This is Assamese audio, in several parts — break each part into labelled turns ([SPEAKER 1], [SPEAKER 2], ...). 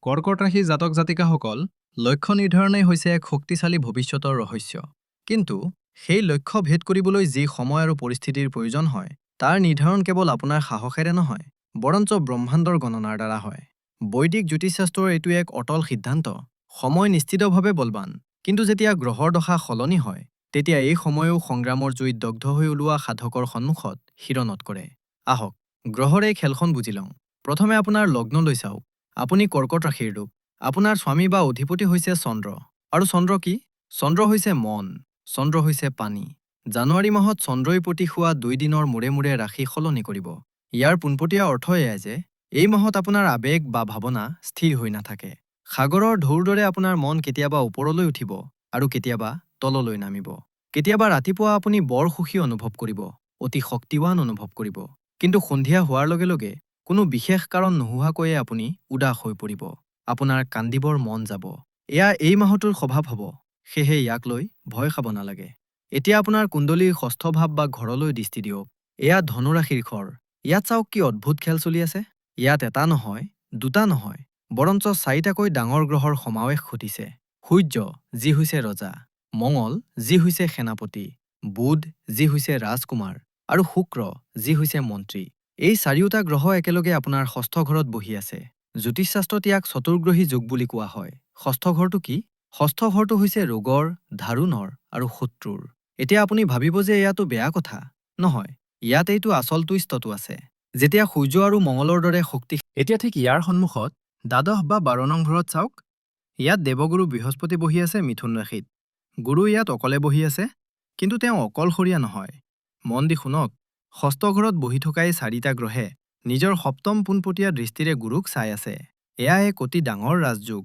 [SPEAKER 1] কৰ্কট ৰাশি জাতক জাতিকাসকল লক্ষ্য নিৰ্ধাৰণেই হৈছে এক শক্তিশালী ভৱিষ্যতৰ ৰহস্য। কিন্তু সেই লক্ষ্য ভেদ কৰিবলৈ যি সময় আৰু পৰিস্থিতিৰ প্ৰয়োজন হয়, তাৰ নিৰ্ধাৰণ কেৱল আপোনাৰ সাহসেৰে নহয়, বৰঞ্চ ব্ৰহ্মাণ্ডৰ গণনাৰ দ্বাৰা হয়। বৈদিক জ্যোতিষশাস্ত্ৰৰ এইটো এক অটল সিদ্ধান্ত। সময় নিশ্চিতভাৱে বলৱান, কিন্তু যেতিয়া গ্ৰহৰ দশা সলনি হয়, তেতিয়া এই সময়ও সংগ্ৰামৰ জুইত দগ্ধ হৈ ওলোৱা সাধকৰ সন্মুখত শিৰণত কৰে। আহক, গ্ৰহৰ এই খেলখন বুজি লওঁ। প্ৰথমে আপোনাৰ লগ্নলৈ চাওক। আপুনি কৰ্কট ৰাশিৰ লোক। আপোনাৰ স্বামী বা অধিপতি হৈছে চন্দ্ৰ। আৰু চন্দ্ৰ কি? চন্দ্ৰ হৈছে মন, চন্দ্ৰ হৈছে পানী। জানুৱাৰী মাহত চন্দ্ৰই প্ৰতি হোৱা 2 দিনৰ মূৰে মূৰে ৰাশি সলনি কৰিব। ইয়াৰ পোনপটীয়া অৰ্থ এয়াই যে এই মাহত আপোনাৰ আৱেগ বা ভাৱনা স্থিৰ হৈ নাথাকে। সাগৰৰ ঢৌৰ দৰে আপোনাৰ মন কেতিয়াবা ওপৰলৈ উঠিব আৰু কেতিয়াবা তললৈ নামিব। কেতিয়াবা ৰাতিপুৱা আপুনি বৰ সুখী অনুভৱ কৰিব, অতি শক্তিৱান অনুভৱ কৰিব। কিন্তু সন্ধিয়া হোৱাৰ লগে লগে কোনো বিশেষ কাৰণ নোহোৱাকৈয়ে আপুনি উদাস হৈ পৰিব। আপোনাৰ কান্দিবৰ মন যাব। এয়া এই মাহটোৰ স্বভাৱ হ'ব। সেয়েহে ইয়াক লৈ ভয় খাব নালাগে। এতিয়া আপোনাৰ কুণ্ডলীৰ ষষ্ঠ ভাৱ বা ঘৰলৈ দৃষ্টি দিয়ক। এয়া ধনুৰাশিৰ ঘৰ। ইয়াত চাওক কি অদ্ভুত খেল চলি আছে। ইয়াত এটা নহয়, দুটা নহয়, বৰঞ্চ 4টাকৈ ডাঙৰ গ্ৰহৰ সমাৱেশ ঘটিছে। সূৰ্য, যি হৈছে ৰজা, মঙল, যি হৈছে সেনাপতি, বুধ, যি হৈছে ৰাজকুমাৰ, আৰু শুক্ৰ, যি হৈছে মন্ত্ৰী। এই 4টা গ্ৰহ একেলগে আপোনাৰ ষষ্ঠ ঘৰত বহি আছে। জ্যোতিষশাস্ত্ৰত ইয়াক চতুৰ্গ্ৰহী যোগ বুলি কোৱা হয়। ষষ্ঠ ঘৰটো কি? ষষ্ঠ ঘৰটো হৈছে ৰোগৰ, ধাৰুণৰ আৰু শত্ৰুৰ। এতিয়া আপুনি ভাবিব যে এয়াতো বেয়া কথা। নহয়, ইয়াত এইটো আচল টুইষ্টটো আছে। যেতিয়া সূৰ্য আৰু মঙলৰ দৰে শক্তি, এতিয়া ঠিক ইয়াৰ সন্মুখত দ্বাদশ বা 12 নং ঘৰত চাওক। ইয়াত দেৱগুৰু বৃহস্পতি বহি আছে মিথুন ৰাশিত। গুৰু ইয়াত অকলে বহি আছে, কিন্তু তেওঁ অকলশৰীয়া নহয়। মন দি শুনক, ষষ্ঠ ঘৰত বহি থকা এই 4টা গ্ৰহে নিজৰ সপ্তম পোনপটীয়া দৃষ্টিৰে গুৰুক চাই আছে। এয়া এক অতি ডাঙৰ ৰাজযোগ।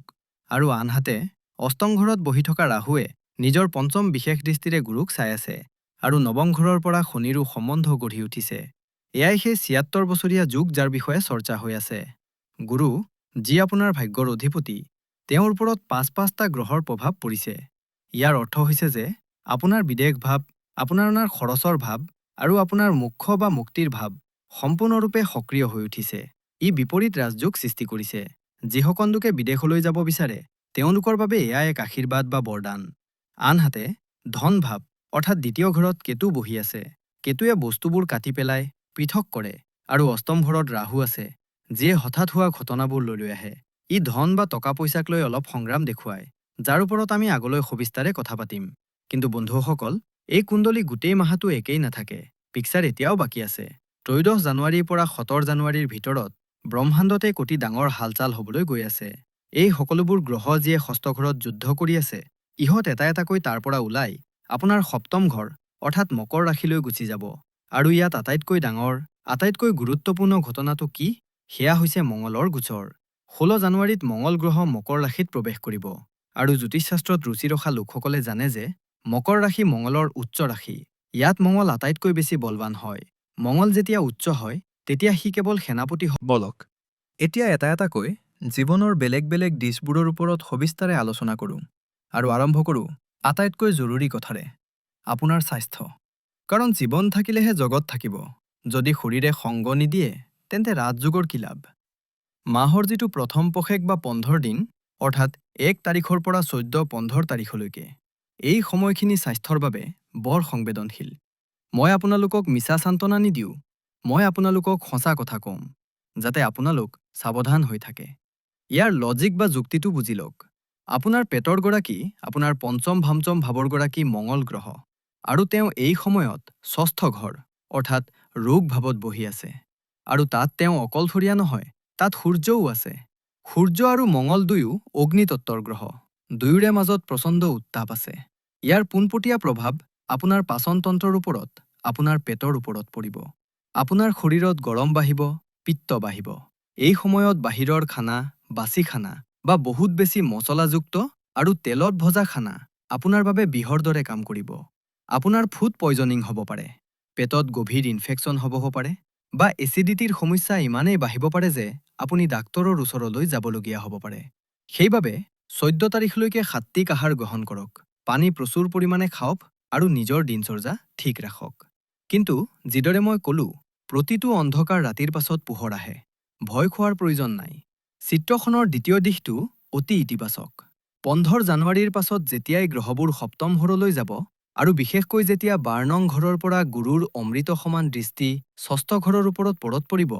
[SPEAKER 1] আৰু আনহাতে অষ্টম ঘৰত বহি থকা ৰাহুৱে নিজৰ পঞ্চম বিশেষ দৃষ্টিৰে গুৰুক চাই আছে। আৰু নৱম ঘৰৰ পৰা শনিৰো সম্বন্ধ গঢ়ি উঠিছে। এয়াই সেই 76 বছৰীয়া যুগ যাৰ বিষয়ে চৰ্চা হৈ আছে। গুৰু, যি আপোনাৰ ভাগ্যৰ অধিপতি, তেওঁৰ ওপৰত 5টা গ্ৰহৰ প্ৰভাৱ পৰিছে। ইয়াৰ অৰ্থ হৈছে যে আপোনাৰ বিদেশ ভাৱ, আপোনাৰ অনাৰ খৰচৰ ভাৱ আৰু আপোনাৰ মোক্ষ বা মুক্তিৰ ভাৱ সম্পূৰ্ণৰূপে সক্ৰিয় হৈ উঠিছে। ই বিপৰীত ৰাজযোগ সৃষ্টি কৰিছে। যিসকল লোকে বিদেশলৈ যাব বিচাৰে, তেওঁলোকৰ বাবে এয়া এক আশীৰ্বাদ বা বৰদান। আনহাতে ধন ভাৱ, অৰ্থাৎ দ্বিতীয় ঘৰত কেতু বহি আছে। কেতুৱে বস্তুবোৰ কাটি পেলাই পৃথক কৰে। আৰু অষ্টম ঘৰত ৰাহু আছে, যিয়ে হঠাৎ হোৱা ঘটনাবোৰ লৈ আহে। ই ধন বা টকা পইচাক লৈ অলপ সংগ্ৰাম দেখুৱায়, যাৰ ওপৰত আমি আগলৈ সবিস্তাৰে কথা পাতিম। কিন্তু বন্ধুসকল, এই কুণ্ডলী গোটেই মাহটো একেই নাথাকে। পিকচাৰ এতিয়াও বাকী আছে। 13 জানুৱাৰীৰ পৰা 17 জানুৱাৰীৰ ভিতৰত ব্ৰহ্মাণ্ডতে অতি ডাঙৰ হালচাল হ'বলৈ গৈ আছে। এই সকলোবোৰ গ্ৰহ যিয়ে ষষ্ঠ ঘৰত যুদ্ধ কৰি আছে, ইহঁত এটা এটাকৈ তাৰ পৰা ওলাই আপোনাৰ সপ্তম ঘৰ অৰ্থাৎ মকৰ ৰাশিলৈ গুচি যাব। আৰু ইয়াত আটাইতকৈ ডাঙৰ, আটাইতকৈ গুৰুত্বপূৰ্ণ ঘটনাটো কি? সেয়া হৈছে মঙলৰ গোচৰ। 16 জানুৱাৰীত মঙল গ্ৰহ মকৰ ৰাশিত প্ৰৱেশ কৰিব। আৰু জ্যোতিষশাস্ত্ৰত ৰুচি ৰখা লোকসকলে জানে যে মকৰ ৰাশি মঙলৰ উচ্চ ৰাশি। ইয়াত মঙল আটাইতকৈ বেছি বলৱান হয়। মঙল যেতিয়া উচ্চ হয়, তেতিয়া সি কেৱল সেনাপতি বলক। এতিয়া এটা এটাকৈ জীৱনৰ বেলেগ বেলেগ দিশবোৰৰ ওপৰত সবিস্তাৰে আলোচনা কৰোঁ। আৰু আৰম্ভ কৰোঁ আটাইতকৈ জৰুৰী কথাৰে, আপোনাৰ স্বাস্থ্য। কাৰণ জীৱন থাকিলেহে জগত থাকিব। যদি শৰীৰে সংগ নিদিয়ে, তেন্তে ৰাজযোগৰ কি লাভ? মাহৰ যিটো প্ৰথম পষেক বা 15 দিন, অৰ্থাৎ 1 তাৰিখৰ পৰা 14-15 তাৰিখলৈকে, এই সময়খিনি স্বাস্থ্যৰ বাবে বৰ সংবেদনশীল। মই আপোনালোকক মিছা সান্তনা নিদিওঁ। মই আপোনালোকক সঁচা কথা কম, যাতে আপোনালোক সাৱধান হৈ থাকে। ইয়াৰ লজিক বা যুক্তিটো বুজি লওক। আপোনাৰ পেটৰ গৰাকী, আপোনাৰ পঞ্চম ভাৱৰ গৰাকী মঙল গ্ৰহ। আৰু তেওঁ এই সময়ত ষষ্ঠ ঘৰ, অৰ্থাৎ ৰোগ ভাৱত বহি আছে। আৰু তাত তেওঁ অকলশৰীয়া নহয়, তাত সূৰ্যও আছে। সূৰ্য আৰু মঙল দুয়ো অগ্নিতত্ত্বৰ গ্ৰহ। দুয়োৰে মাজত প্ৰচণ্ড উত্তাপ আছে। ইয়াৰ পোনপটীয়া প্ৰভাৱ আপোনাৰ পাচনতন্ত্ৰৰ ওপৰত, আপোনাৰ পেটৰ ওপৰত পৰিব। আপোনাৰ শৰীৰত গৰম বাঢ়িব, পিত্ত বাঢ়িব। এই সময়ত বাহিৰৰ খানা, বাচি খানা বা বহুত বেছি মছলাযুক্ত আৰু তেলত ভজা খানা আপোনাৰ বাবে বিষৰ দৰে কাম কৰিব। আপোনাৰ ফুড পয়জনিং হ'ব পাৰে, পেটত গভীৰ ইনফেকশ্যন হ'ব পাৰে, বা এচিডিটিৰ সমস্যা ইমানেই বাঢ়িব পাৰে যে আপুনি ডাক্তৰৰ ওচৰলৈ যাবলগীয়া হ'ব পাৰে। সেইবাবে 14 তাৰিখলৈকে সাত্বিক আহাৰ গ্ৰহণ কৰক, পানী প্ৰচুৰ পৰিমাণে খাওক আৰু নিজৰ দিনচৰ্যা ঠিক ৰাখক। কিন্তু যিদৰে মই ক'লো, প্ৰতিটো অন্ধকাৰ ৰাতিৰ পাছত পোহৰ আহে। ভয় খোৱাৰ প্ৰয়োজন নাই। চিত্ৰখনৰ দ্বিতীয় দিশটো অতি ইতিবাচক। 15 জানুৱাৰীৰ পাছত যেতিয়াই গ্ৰহবোৰ সপ্তম ঘৰলৈ যাব আৰু বিশেষকৈ যেতিয়া 12 নং ঘৰৰ পৰা গুৰুৰ অমৃত সমান দৃষ্টি 6ষ্ঠ ঘৰৰ ওপৰত পৰিব,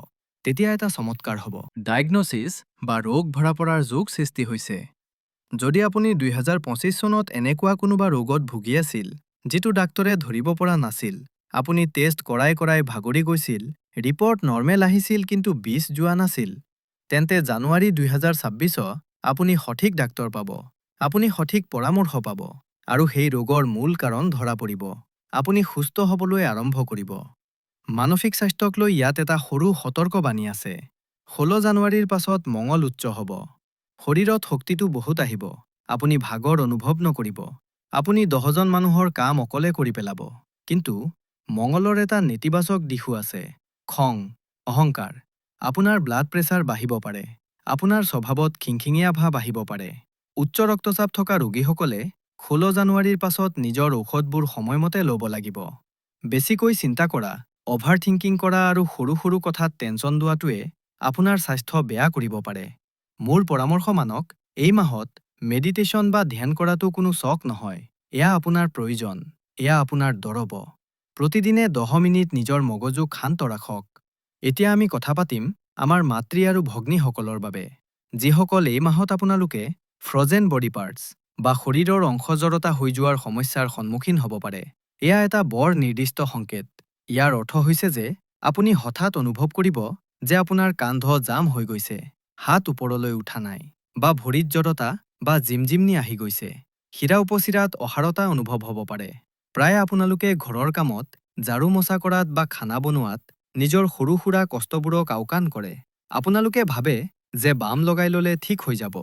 [SPEAKER 1] তেতিয়া এটা চমৎকাৰ হ'ব। ডায়েগনচিছ বা ৰোগ ধৰা পৰাৰ যুগ সৃষ্টি হৈছে। যদি আপুনি 2025 চনত এনেকুৱা কোনোবা ৰোগত ভুগি আছিল যিটো ডাক্তৰে ধৰিব পৰা নাছিল, আপুনি টেষ্ট কৰাই ভাগৰি গৈছিল, ৰিপৰ্ট নৰ্মেল আহিছিল কিন্তু বিষ যোৱা নাছিল, তেন্তে জানুৱাৰী 2026 আপুনি সঠিক ডাক্তৰ পাব, আপুনি সঠিক পৰামৰ্শ পাব আৰু সেই ৰোগৰ মূল কাৰণ ধৰা পৰিব। আপুনি সুস্থ হ'বলৈ আৰম্ভ কৰিব। মানসিক স্বাস্থ্যক লৈ ইয়াত এটা সৰু সতৰ্কবাণী আছে। 16 জানুৱাৰীৰ পাছত মঙ্গল উচ্চ হ'ব। শৰীৰত শক্তিটো বহুত আহিব। আপুনি ভাগৰ অনুভৱ নকৰিব। আপুনি 10জন মানুহৰ কাম অকলে কৰি পেলাব। কিন্তু মঙ্গলৰ এটা নেতিবাচক দিশো আছে। খং, অহংকাৰ। আপোনাৰ ব্লাড প্ৰেছাৰ বাঢ়িব পাৰে। আপোনাৰ স্বভাৱত খিংখিঙীয়া ভাৱ আহিব পাৰে। উচ্চ ৰক্তচাপ থকা ৰোগীসকলে 16 জানুৱাৰীৰ পাছত নিজৰ ঔষধবোৰ সময়মতে ল'ব লাগিব। বেছিকৈ চিন্তা কৰা, অভাৰ থিংকিং কৰা আৰু সৰু কথাত টেনচন লোৱাটোৱে আপোনাৰ স্বাস্থ্য বেয়া কৰিব পাৰে। মোৰ পৰামৰ্শ মানক, এই মাহত মেডিটেশ্যন বা ধ্যান কৰাটো কোনো চখ নহয়। এয়া আপোনাৰ প্ৰয়োজন। এয়া আপোনাৰ দৰৱ। প্ৰতিদিনে 10 মিনিট নিজৰ মগজুক শান্ত ৰাখক। এতিয়া আমি কথা পাতিম আমাৰ মাতৃ আৰু ভগ্নীসকলৰ বাবে, যিসকল এই মাহত আপোনালোকে ফ্ৰজেন বডি পাৰ্টছ বা শৰীৰৰ অংশ জড়তা হৈ যোৱাৰ সমস্যাৰ সন্মুখীন হ'ব পাৰে। এয়া এটা বৰ নিৰ্দিষ্ট সংকেত। ইয়াৰ অৰ্থ হৈছে যে আপুনি হঠাৎ অনুভৱ কৰিব যে আপোনাৰ কান্ধ জাম হৈ গৈছে, হাত ওপৰলৈ উঠা নাই, বা ভৰিত জড়তা বা জিমজিমনি আহি গৈছে। শিৰা উপশিৰাত অসাৰতা অনুভৱ হ'ব পাৰে। প্ৰায় আপোনালোকে ঘৰৰ কামত, ঝাৰু মোচা কৰাত বা খানা বনোৱাত নিজৰ সৰু কষ্টবোৰক আওকাণ কৰে। আপোনালোকে ভাবে যে বাম লগাই ল'লে ঠিক হৈ যাব।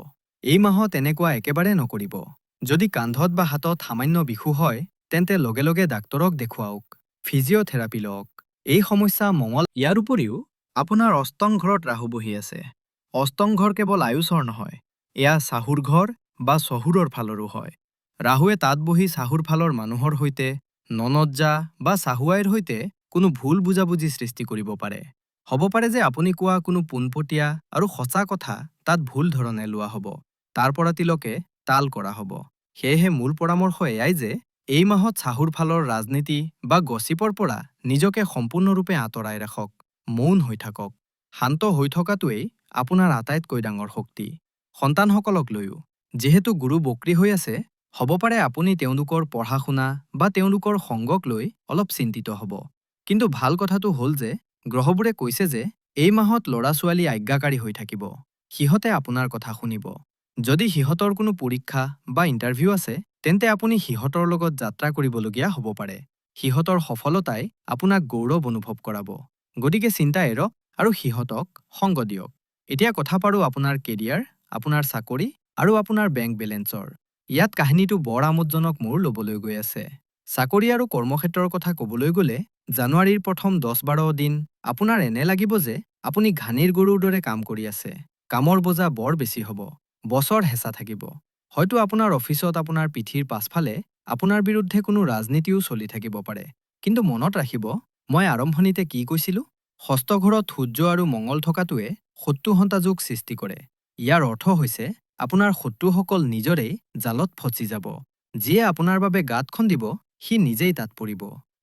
[SPEAKER 1] এই মাহত এনেকুৱা একেবাৰে নকৰিব। যদি কান্ধত বা হাতত সামান্য বিষু হয়, তেন্তে লগে ডাক্তৰক দেখুৱাওক। ফিজিঅ'থেৰাপি লওক। এই সমস্যা মঙ্গল। ইয়াৰ উপৰিও আপোনাৰ অষ্টম ঘৰত ৰাহু বহি আছে। অষ্টম ঘৰ কেৱল আয়ুষৰ নহয়, এয়া চাহুৰ ঘৰ বা চহুৰৰ ফালৰো হয়। ৰাহুৱে তাত বহি চাহুৰ ফালৰ মানুহৰ সৈতে, ননদজা বা চাহুৱাইৰ সৈতে কোনো ভুল বুজাবুজি সৃষ্টি কৰিব পাৰে। হ'ব পাৰে যে আপুনি কোৱা কোনো পোনপটীয়া আৰু সঁচা কথা তাত ভুল ধৰণে লোৱা হ'ব। তাৰ পৰা তিলকে তাল কৰা হ'ব। সেয়েহে মূল পৰামৰ্শ এয়াই যে এই মাহত চাহুৰ ফালৰ ৰাজনীতি বা গছিপৰ পৰা নিজকে সম্পূৰ্ণৰূপে আঁতৰাই ৰাখক। মৌন হৈ থাকক। শান্ত হৈ থকাটোৱেই আপোনাৰ আটাইতকৈ ডাঙৰ শক্তি। সন্তানসকলক লৈও, যিহেতু গুৰু বক্ৰী হৈ আছে, হ'ব পাৰে আপুনি তেওঁলোকৰ পঢ়া-শুনা বা তেওঁলোকৰ সংগক লৈ অলপ চিন্তিত হ'ব। কিন্তু ভাল কথাটো হ'ল যে গ্ৰহবোৰে কৈছে যে এই মাহত ল'ৰা-ছোৱালী আজ্ঞাকাৰী হৈ থাকিব। সিহঁতে আপোনাৰ কথা শুনিব। যদি সিহঁতৰ কোনো পৰীক্ষা বা ইণ্টাৰভিউ আছে, তেন্তে আপুনি সিহঁতৰ লগত যাত্ৰা কৰিবলগীয়া হ'ব পাৰে। সিহঁতৰ সফলতাই আপোনাক গৌৰৱ অনুভৱ কৰাব। গতিকে চিন্তা এৰক আৰু সিহঁতক সংগ দিয়ক। এতিয়া কথা পাৰোঁ আপোনাৰ কেৰিয়াৰ, আপোনাৰ চাকৰি আৰু আপোনাৰ বেংক বেলেঞ্চৰ। ইয়াত কাহিনীটো বৰ আমোদজনক মোৰ ল'বলৈ গৈ আছে। চাকৰি আৰু কৰ্মক্ষেত্ৰৰ কথা ক'বলৈ গ'লে, জানুৱাৰীৰ প্ৰথম 10-12 দিন আপোনাৰ এনে লাগিব যে আপুনি ঘানিৰ গৰুৰ দৰে কাম কৰি আছে। কামৰ বোজা বৰ বেছি হ'ব। বছৰ হেঁচা থাকিব। হয়তো আপোনাৰ অফিচত আপোনাৰ পিঠিৰ পাছফালে আপোনাৰ বিৰুদ্ধে কোনো ৰাজনীতিও চলি থাকিব পাৰে। কিন্তু মনত ৰাখিব, মই আৰম্ভণিতে কি কৈছিলোঁ? ষষ্ঠ ঘৰত সূৰ্য আৰু মঙ্গল থকাটোৱে শত্ৰুহন্তা যোগ সৃষ্টি কৰে। ইয়াৰ অৰ্থ হৈছে আপোনাৰ শত্ৰুসকল নিজৰেই জালত ফচি যাব। যিয়ে আপোনাৰ বাবে গাঁত খন্দিব, সি নিজেই তাত পৰিব।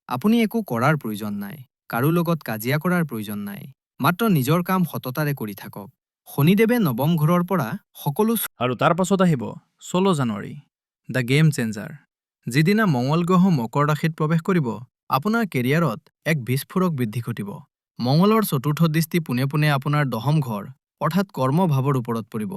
[SPEAKER 1] আপুনি একো কৰাৰ প্ৰয়োজন নাই। কাৰো লগত কাজিয়া কৰাৰ প্ৰয়োজন নাই। মাত্ৰ নিজৰ কাম সততাৰে কৰি থাকক। শনিদেৱে নৱম ঘৰৰ পৰা সকলো। আৰু তাৰ পাছত আহিব 16 জানুৱাৰী, দ্য গেম চেঞ্জাৰ। যিদিনা মঙ্গল গ্ৰহ মকৰ ৰাশিত প্ৰৱেশ কৰিব, আপোনাৰ কেৰিয়াৰত এক বিস্ফোৰক বৃদ্ধি ঘটিব। মঙ্গলৰ চতুৰ্থ দৃষ্টি পোনে পোনে আপোনাৰ 10ম ঘৰ অৰ্থাৎ কৰ্মভাৱৰ ওপৰত পৰিব।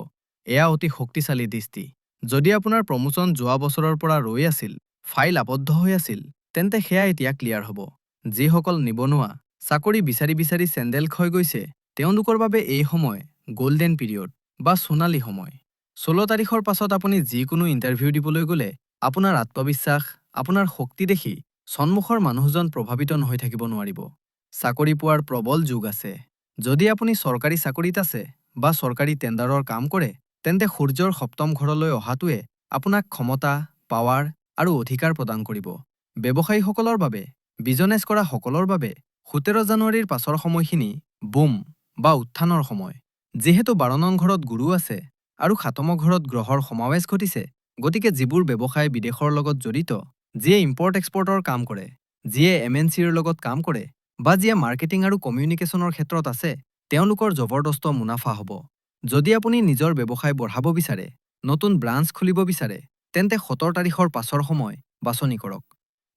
[SPEAKER 1] এয়া অতি শক্তিশালী দৃষ্টি। যদি আপোনাৰ প্ৰমোচন যোৱা বছৰৰ পৰা ৰৈ আছিল, ফাইল আবদ্ধ হৈ আছিল, তেন্তে সেয়া এতিয়া ক্লিয়াৰ হ'ব। যিসকল নিবনুৱা চাকৰি বিচাৰি চেণ্ডেল ক্ষয় গৈছে, তেওঁলোকৰ বাবে এই সময় গোল্ডেন পিৰিয়ড বা সোণালী সময়। 16 তাৰিখৰ পাছত আপুনি যিকোনো ইণ্টাৰভিউ দিবলৈ গ'লে আপোনাৰ আত্মবিশ্বাস, আপোনাৰ শক্তি দেখি সন্মুখৰ মানুহজন প্ৰভাৱিত নহৈ থাকিব নোৱাৰিব। চাকৰি পোৱাৰ প্ৰবল যোগ আছে। যদি আপুনি চৰকাৰী চাকৰিত আছে বা চৰকাৰী টেণ্ডাৰৰ কাম কৰে, তেন্তে সূৰ্যৰ সপ্তম ঘৰলৈ অহাটোৱে আপোনাক ক্ষমতা, পাৱাৰ আৰু অধিকাৰ প্ৰদান কৰিব। ব্যৱসায়ীসকলৰ বাবে, বিজনেছ কৰা সকলৰ বাবে 17 জানুৱাৰীৰ পাছৰ সময়খিনি বুম বা উত্থানৰ সময়। যিহেতু 12 নং ঘৰত গুৰু আছে আৰু 7 ঘৰত গ্ৰহৰ সমাৱেশ ঘটিছে, গতিকে যিবোৰ ব্যৱসায় বিদেশৰ লগত জড়িত, যিয়ে ইম্পৰ্ট এক্সপৰ্টৰ কাম কৰে, যিয়ে MNCৰ লগত কাম কৰে বা যিয়ে মাৰ্কেটিং আৰু কমিউনিকেশ্যনৰ ক্ষেত্ৰত আছে, তেওঁলোকৰ জবৰদস্ত মুনাফা হ'ব। যদি আপুনি নিজৰ ব্যৱসায় বঢ়াব বিচাৰে, নতুন ব্ৰাঞ্চ খুলিব বিচাৰে, তেন্তে 17 তাৰিখৰ পাছৰ সময় বাছনি কৰক।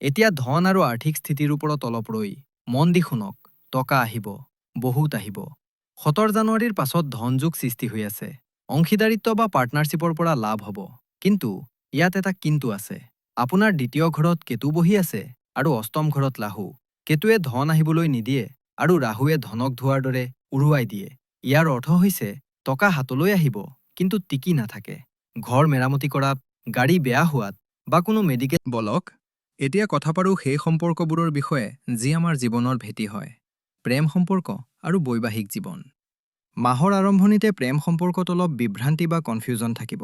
[SPEAKER 1] এতিয়া ধন আৰু আৰ্থিক স্থিতিৰ ওপৰত অলপ ৰৈ মন দি শুনক। টকা আহিব, বহুত আহিব। 17 জানুৱাৰীৰ পাছত ধনযোগ সৃষ্টি হৈ আছে। অংশীদাৰিত্ব বা পাৰ্টনাৰশ্বিপৰ পৰা লাভ হ'ব। কিন্তু ইয়াত এটা কিন্তু আছে। আপোনাৰ দ্বিতীয় ঘৰত কেতু বহি আছে আৰু অষ্টম ঘৰত ৰাহু। কেতুৱে ধন আহিবলৈ নিদিয়ে আৰু ৰাহুৱে ধনক ধোৱাৰ দৰে উৰুৱাই দিয়ে। ইয়াৰ অৰ্থ হৈছে টকা হাতলৈ আহিব, কিন্তু টিকি নাথাকে। ঘৰ মেৰামতি কৰাত, গাড়ী বেয়া হোৱাত বা কোনো মেডিকেল বলক। এতিয়া কথা পাৰোঁ সেই সম্পৰ্কবোৰৰ বিষয়ে যি আমাৰ জীৱনৰ ভেটি হয়। প্ৰেম সম্পৰ্ক আৰু বৈবাহিক জীৱন। মাহৰ আৰম্ভণিতে প্ৰেম সম্পৰ্কত অলপ বিভ্ৰান্তি বা কনফিউজন থাকিব।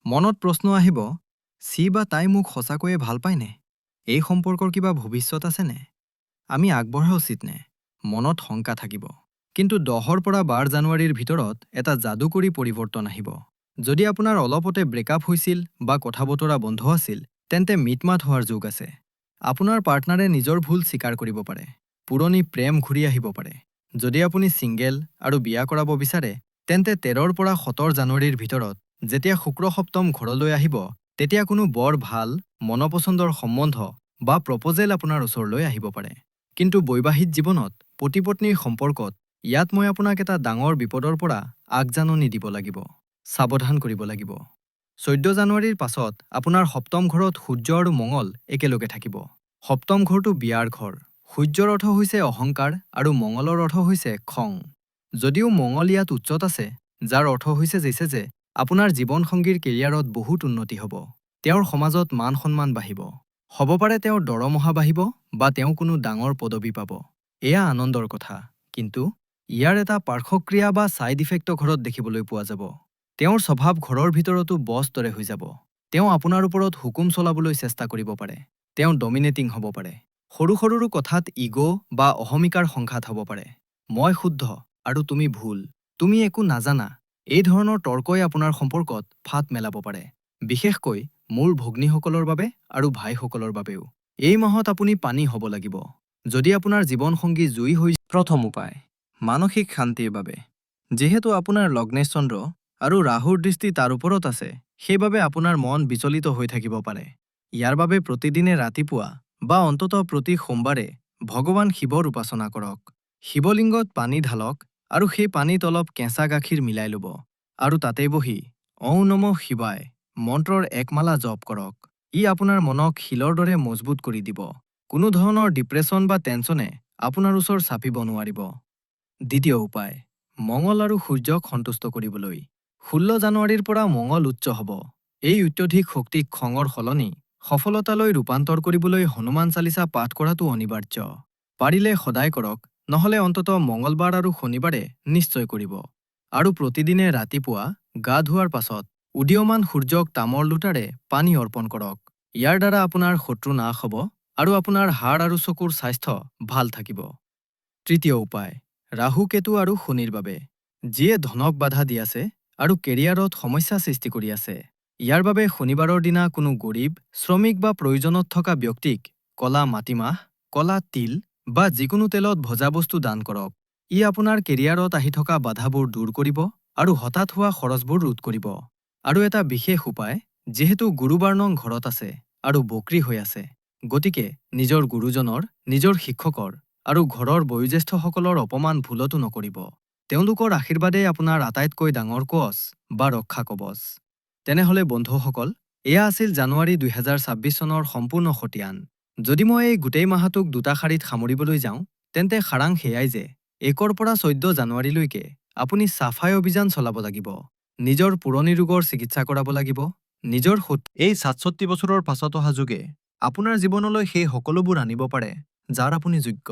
[SPEAKER 1] মনত প্ৰশ্ন আহিব, সি বা তাই মোক সঁচাকৈয়ে ভাল পায়নে? এই সম্পৰ্কৰ কিবা ভৱিষ্যত আছেনে? আমি আগবঢ়া উচিত নে? মনত শংকা থাকিব। কিন্তু 10ৰ পৰা 12 জানুৱাৰীৰ ভিতৰত এটা যাদুকৰী পৰিৱৰ্তন আহিব। যদি আপোনাৰ অলপতে ব্ৰেকআপ হৈছিল বা কথা বতৰা বন্ধ আছিল, তেন্তে মিটমাট হোৱাৰ যোগ আছে। আপোনাৰ পাৰ্টনাৰে নিজৰ ভুল স্বীকাৰ কৰিব পাৰে। পুৰণি প্ৰেম ঘূৰি আহিব পাৰে। যদি আপুনি ছিংগেল আৰু বিয়া কৰাব বিচাৰে, তেন্তে 13ৰ পৰা 17 জানুৱাৰীৰ ভিতৰত যেতিয়া শুক্ৰ সপ্তম ঘৰলৈ আহিব, তেতিয়া কোনো বৰ ভাল, মনপচন্দৰ সম্বন্ধ বা প্ৰপ'জেল আপোনাৰ ওচৰলৈ আহিব পাৰে। কিন্তু বৈবাহিক জীৱনত, পতি-পত্নীৰ সম্পৰ্কত, ইয়াত মই আপোনাক এটা ডাঙৰ বিপদৰ পৰা আগজাননী দিব লাগিব। সাৱধান কৰিব লাগিব। 14 জানুৱাৰীৰ পাছত আপোনাৰ সপ্তম ঘৰত সূৰ্য আৰু মঙল একেলগে থাকিব। সপ্তম ঘৰটো বিয়াৰ ঘৰ। সূৰ্যৰ অৰ্থ হৈছে অহংকাৰ আৰু মঙলৰ অৰ্থ হৈছে খং। যদিও মঙল ইয়াত উচ্চত আছে, যাৰ অৰ্থ হৈছে যে আপোনাৰ জীৱনসংগীৰ কেৰিয়াৰত বহুত উন্নতি হ'ব। তেওঁৰ সমাজত মান-সন্মান বাঢ়িব। হ'ব পাৰে তেওঁৰ দৰমহা বাঢ়িব বা তেওঁ কোনো ডাঙৰ পদবী পাব। এয়া আনন্দৰ কথা। কিন্তু ইয়াৰ এটা পাৰ্শ্বক্ৰিয়া বা ছাইড ইফেক্ট ঘৰত দেখিবলৈ পোৱা যাব। তেওঁৰ স্বভাৱ ঘৰৰ ভিতৰতো বছ দৰে হৈ যাব। তেওঁ আপোনাৰ ওপৰত হুকুম চলাবলৈ চেষ্টা কৰিব পাৰে। তেওঁ ডমিনেটিং হ'ব পাৰে। সৰু সৰু কথাত ইগ' বা অহমিকাৰ সংঘাত হ'ব পাৰে। মই শুদ্ধ আৰু তুমি ভুল। তুমি একো নাজানা। এই ধৰণৰ তৰ্কই আপোনাৰ সম্পৰ্কত ফাট মেলাব পাৰে। বিশেষকৈ মোৰ ভগ্নীসকলৰ বাবে আৰু ভাইসকলৰ বাবেও। এই মাহত আপুনি পানী হ'ব লাগিব। যদি আপোনাৰ জীৱনসংগী জুই হৈ প্ৰথম উপায়, মানসিক শান্তিৰ বাবে। যিহেতু আপোনাৰ লগ্নেশ চন্দ্ৰ আৰু ৰাহুৰ দৃষ্টি তাৰ ওপৰত আছে, সেইবাবে আপোনাৰ মন বিচলিত হৈ থাকিব পাৰে। ইয়াৰ বাবে প্ৰতিদিনে ৰাতিপুৱা বা অন্ততঃ প্ৰতি সোমবাৰে ভগৱান শিৱৰ উপাসনা কৰক। শিৱলিংগত পানী ঢালক আৰু সেই পানীত অলপ কেঁচা গাখীৰ মিলাই ল'ব আৰু তাতে বহি ঔঁ নমঃ শিৱায় মন্ত্ৰৰ একমালা জপ কৰক। ই আপোনাৰ মনক শিলৰ দৰে মজবুত কৰি দিব। কোনো ধৰণৰ ডিপ্ৰেছন বা টেনচনে আপোনাৰ ওচৰ চাপিব নোৱাৰিব। দ্বিতীয় উপায়, মঙল আৰু সূৰ্যক সন্তুষ্ট কৰিবলৈ। 16 জানুৱাৰীৰ পৰা মঙল উচ্চ হ'ব। এই অত্যধিক শক্তিক খঙৰ সলনি সফলতালৈ ৰূপান্তৰ কৰিবলৈ হনুমান চালিচা পাঠ কৰাটো অনিবাৰ্য। পাৰিলে সদায় কৰক, নহ'লে অন্ততঃ মঙলবাৰ আৰু শনিবাৰে নিশ্চয় কৰিব। আৰু প্ৰতিদিনে ৰাতিপুৱা গা ধোৱাৰ পাছত উদীয়মান সূৰ্যক তামৰ লোটাৰে পানী অৰ্পণ কৰক। ইয়াৰ দ্বাৰা আপোনাৰ শত্ৰু নাশ হ'ব আৰু আপোনাৰ হাড় আৰু চকুৰ স্বাস্থ্য ভাল থাকিব। তৃতীয় উপায়, ৰাহু কেতু আৰু শনিৰ বাবে। যিয়ে ধনক বাধা দি আছে আৰু কেৰিয়াৰত সমস্যা সৃষ্টি কৰি আছে। ইয়াৰ বাবে শনিবাৰৰ দিনা কোনো গৰীব, শ্ৰমিক বা প্ৰয়োজনত থকা ব্যক্তিক কলা মাটিমাহ, কলা তিল বা যিকোনো তেলত ভজা বস্তু দান কৰক। ই আপোনাৰ কেৰিয়াৰত আহি থকা বাধাবোৰ দূৰ কৰিব আৰু হঠাৎ হোৱা খৰচবোৰ ৰোধ কৰিব। আৰু এটা বিশেষ উপায়, যিহেতু গুৰুবাৰ নং ঘৰত আছে আৰু বক্ৰী হৈ আছে, গতিকে নিজৰ গুৰুজনৰ, নিজৰ শিক্ষকৰ আৰু ঘৰৰ বয়োজ্যেষ্ঠসকলৰ অপমান ভুলতো নকৰিব। তেওঁলোকৰ আশীৰ্বাদেই আপোনাৰ আটাইতকৈ ডাঙৰ কৱচ বা ৰক্ষা কৱচ। তেনেহ'লে বন্ধুসকল, এয়া আছিল জানুৱাৰী 2026 চনৰ সম্পূৰ্ণ খতিয়ান। যদি মই এই গোটেই মাহটোক দুটা শাৰীত সামৰিবলৈ যাওঁ, তেন্তে সাৰাংশ এয়াই যে 1ৰ পৰা 14 জানুৱাৰীলৈকে আপুনি চাফাই অভিযান চলাব লাগিব। নিজৰ পুৰণি ৰোগৰ চিকিৎসা কৰাব লাগিব। নিজৰ এই 67 বছৰৰ পাছত অহা যুগে আপোনাৰ জীৱনলৈ সেই সকলোবোৰ আনিব পাৰে, যাৰ আপুনি যোগ্য।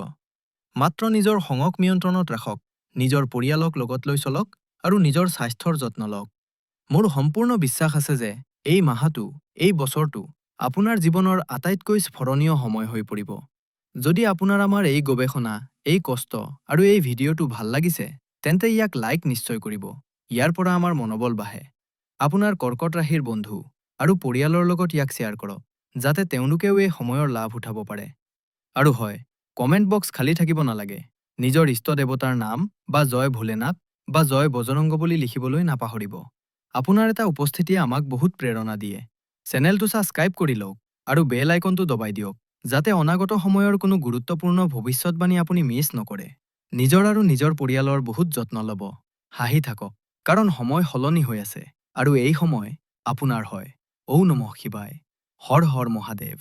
[SPEAKER 1] মাত্ৰ নিজৰ খঙক নিয়ন্ত্ৰণত ৰাখক, নিজৰ পৰিয়ালক লগত লৈ চলক আৰু নিজৰ স্বাস্থ্যৰ যত্ন লওক। মোৰ সম্পূৰ্ণ বিশ্বাস আছে যে এই মাহটো, এই বছৰটো আপোনাৰ জীৱনৰ আটাইতকৈ স্মৰণীয় সময় হৈ পৰিব। যদি আপোনাৰ আমাৰ এই গৱেষণা, এই কষ্ট আৰু এই ভিডিঅ'টো ভাল লাগিছে, তেন্তে ইয়াক লাইক নিশ্চয় কৰিব। ইয়াৰ পৰা আমাৰ মনোবল বাঢ়ে। আপোনাৰ কৰ্কট ৰাশিৰ বন্ধু আৰু পৰিয়ালৰ লগত ইয়াক শ্বেয়াৰ কৰক, যাতে তেওঁলোকেও এই সময়ৰ লাভ উঠাব পাৰে। আৰু হয়, কমেণ্ট বক্স খালী থাকিব নালাগে। নিজৰ ইষ্ট দেৱতাৰ নাম বা জয় ভোলেনাথ বা জয় বজৰংগ বুলি লিখিবলৈ নাপাহৰিব। আপোনাৰ এটা উপস্থিতিয়ে আমাক বহুত প্ৰেৰণা দিয়ে। চেনেলটো ছাবস্ক্ৰাইব কৰি লওক আৰু বেল আইকনটো দবাই দিয়ক, যাতে অনাগত সময়ৰ কোনো গুৰুত্বপূৰ্ণ ভৱিষ্যতবাণী আপুনি মিছ নকৰে। নিজৰ আৰু নিজৰ পৰিয়ালৰ বহুত যত্ন ল'ব। হাঁহি থাকক, কাৰণ সময় সলনি হৈ আছে আৰু এই সময় আপোনাৰ হয়। ঔ নমঃ শিৱায়। হৰ হৰ মহাদেৱ।